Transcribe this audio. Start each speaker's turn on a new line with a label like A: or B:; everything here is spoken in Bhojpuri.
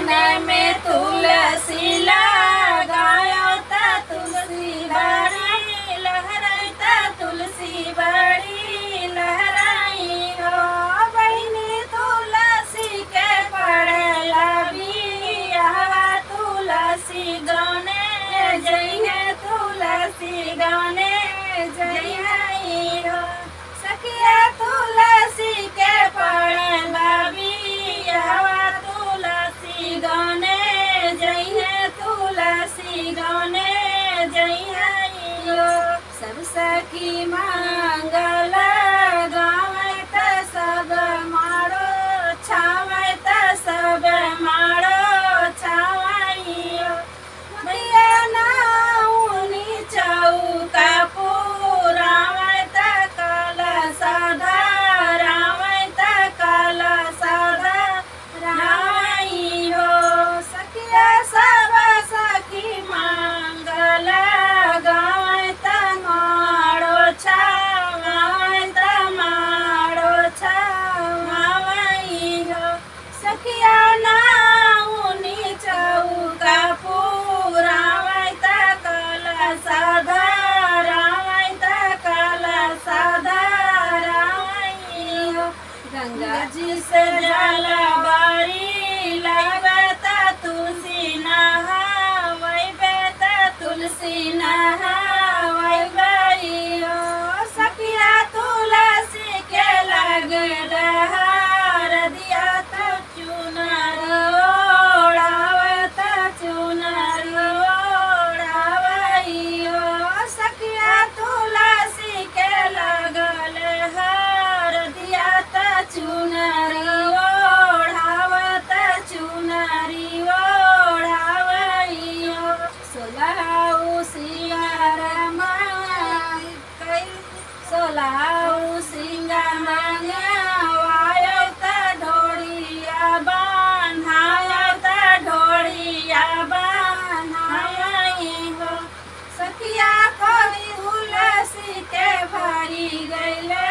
A: में तुलसी लगायो ता तुलसी बड़ी लहराई ता तुलसी बड़ी लहराई हो बहिनी तुलसी के पड़ेला बियाहवा तुलसी गौने जइहे तुलसी गौने जइहे हो सखिया तुलसी के पड़ेला बियाहवा तुलसी गौने जइहे तुलसी गौने जइहे हो सब सखी मंगल गावे त सब मारो छावे त सब मारो छावाइयो मैया नाउनी चौका पुरावे त कलश धरावे त कलश धराई हो सखिया सब सखी मंगल गावे त मारो छावे त मारो छावाई हो सखिया नाउनी चौका पुरावे त कलश धरावे त कलश धराई हो गंगा जी से जल बारी लावे त तुलसी नहावे त तुलसी नहावे हो सखिया तुलसी के लग डहार दिया त चुनर ओढ़ावे त चुनर ओढ़ावे हो सखिया तुलसी के लगल हार दिया त चुनर ओढ़ावे त चुनरी ओढ़ावे हो सोलहु सिंगार मांग सोलहु सिंगार मांगवायो त ढोड़िया बान्हायो त ढोड़िया बान्हाई हो सखिया कोई तुलसी के भरी गईले